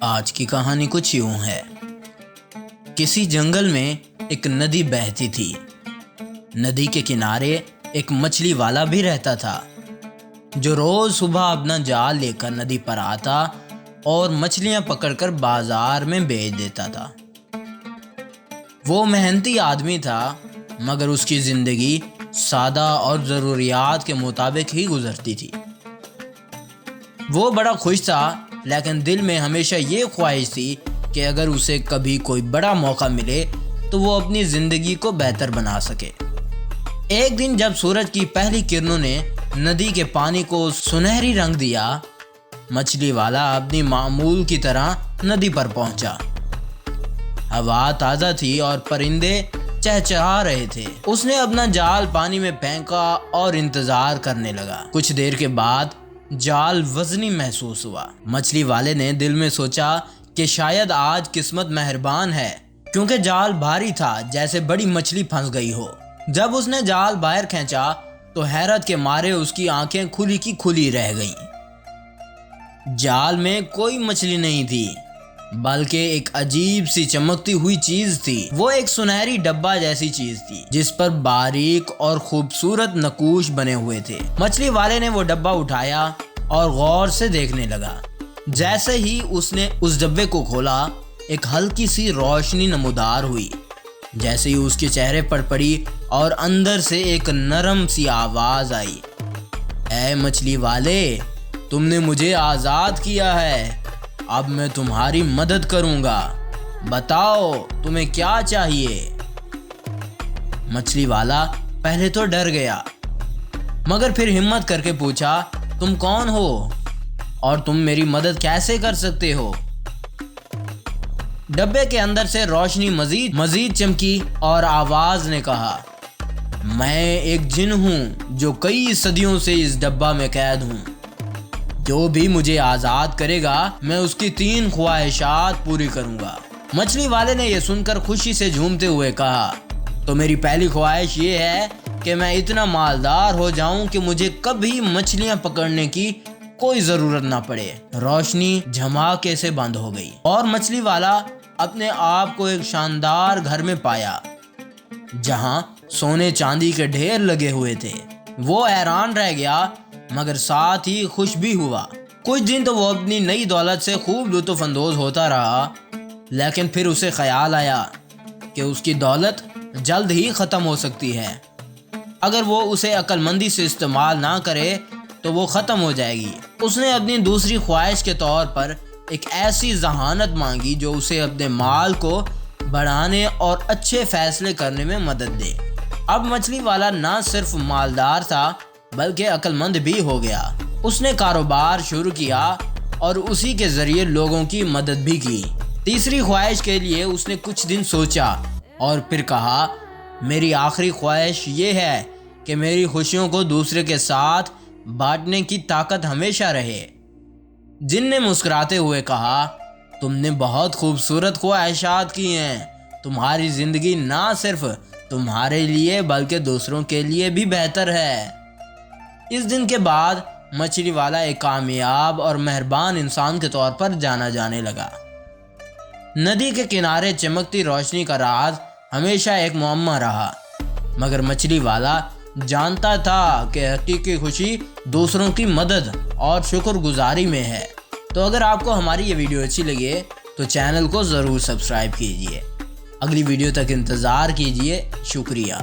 آج کی کہانی کچھ یوں ہے۔ کسی جنگل میں ایک ندی بہتی تھی۔ ندی کے کنارے ایک مچھلی والا بھی رہتا تھا جو روز صبح اپنا جال لے کر ندی پر آتا اور مچھلیاں پکڑ کر بازار میں بیچ دیتا تھا۔ وہ محنتی آدمی تھا مگر اس کی زندگی سادہ اور ضروریات کے مطابق ہی گزرتی تھی۔ وہ بڑا خوش تھا لیکن دل میں ہمیشہ یہ خواہش تھی کہ اگر اسے کبھی کوئی بڑا موقع ملے تو وہ اپنی زندگی کو بہتر بنا سکے۔ ایک دن جب سورج کی پہلی کرنوں نے ندی کے پانی کو سنہری رنگ دیا، مچھلی والا اپنی معمول کی طرح ندی پر پہنچا۔ ہوا تازہ تھی اور پرندے چہچہا رہے تھے۔ اس نے اپنا جال پانی میں پھینکا اور انتظار کرنے لگا۔ کچھ دیر کے بعد جال وزنی محسوس ہوا۔ مچھلی والے نے دل میں سوچا کہ شاید آج قسمت مہربان ہے، کیونکہ جال بھاری تھا جیسے بڑی مچھلی پھنس گئی ہو۔ جب اس نے جال باہر کھینچا تو حیرت کے مارے اس کی آنکھیں کھلی کی کھلی رہ گئیں۔ جال میں کوئی مچھلی نہیں تھی بلکہ ایک عجیب سی چمکتی ہوئی چیز تھی۔ وہ ایک سنہری ڈبہ جیسی چیز تھی جس پر باریک اور خوبصورت نقوش بنے ہوئے تھے۔ مچھلی والے نے وہ ڈبہ اٹھایا اور غور سے دیکھنے لگا۔ جیسے ہی اس نے اس ڈبے کو کھولا، ایک ہلکی سی روشنی نمودار ہوئی۔ جیسے ہی اس کے چہرے پر پڑی اور اندر سے ایک نرم سی آواز آئی، اے مچھلی والے، تم نے مجھے آزاد کیا ہے، اب میں تمہاری مدد کروں گا، بتاؤ تمہیں کیا چاہیے۔ مچھلی والا پہلے تو ڈر گیا مگر پھر ہمت کر کے پوچھا، تم کون ہو اور تم میری مدد کیسے کر سکتے ہو؟ ڈبے کے اندر سے روشنی مزید چمکی اور آواز نے کہا، میں ایک جن ہوں جو کئی صدیوں سے اس ڈبہ میں قید ہوں۔ جو بھی مجھے آزاد کرے گا میں اس کی 3 خواہشات پوری کروں گا۔ مچھلی والے نے یہ سن کر خوشی سے جھومتے ہوئے کہا، تو میری پہلی خواہش یہ ہے کہ میں اتنا مالدار ہو جاؤں کہ مجھے کبھی مچھلیاں پکڑنے کی کوئی ضرورت نہ پڑے۔ روشنی جھماکے سے بند ہو گئی اور مچھلی والا اپنے آپ کو ایک شاندار گھر میں پایا جہاں سونے چاندی کے ڈھیر لگے ہوئے تھے۔ وہ حیران رہ گیا مگر ساتھ ہی خوش بھی ہوا۔ کچھ دن تو وہ اپنی نئی دولت سے خوب لطف اندوز ہوتا رہا، لیکن پھر اسے خیال آیا کہ اس کی دولت جلد ہی ختم ہو سکتی ہے۔ اگر وہ اسے عقل مندی سے استعمال نہ کرے تو وہ ختم ہو جائے گی۔ اس نے اپنی دوسری خواہش کے طور پر ایک ایسی ذہانت مانگی جو اسے اپنے مال کو بڑھانے اور اچھے فیصلے کرنے میں مدد دے۔ اب مچھلی والا نہ صرف مالدار تھا بلکہ عقل مند بھی ہو گیا۔ اس نے کاروبار شروع کیا اور اسی کے ذریعے لوگوں کی مدد بھی کی۔ تیسری خواہش کے لیے اس نے کچھ دن سوچا اور پھر کہا، میری آخری خواہش یہ ہے کہ میری خوشیوں کو دوسرے کے ساتھ بانٹنے کی طاقت ہمیشہ رہے۔ جن نے مسکراتے ہوئے کہا، تم نے بہت خوبصورت خواہشات کی ہیں، تمہاری زندگی نہ صرف تمہارے لیے بلکہ دوسروں کے لیے بھی بہتر ہے۔ اس دن کے بعد مچھلی والا ایک کامیاب اور مہربان انسان کے طور پر جانا جانے لگا۔ ندی کے کنارے چمکتی روشنی کا راز ہمیشہ ایک معمہ رہا، مگر مچھلی والا جانتا تھا کہ حقیقی خوشی دوسروں کی مدد اور شکر گزاری میں ہے۔ تو اگر آپ کو ہماری یہ ویڈیو اچھی لگے تو چینل کو ضرور سبسکرائب کیجیے۔ اگلی ویڈیو تک انتظار کیجیے۔ شکریہ۔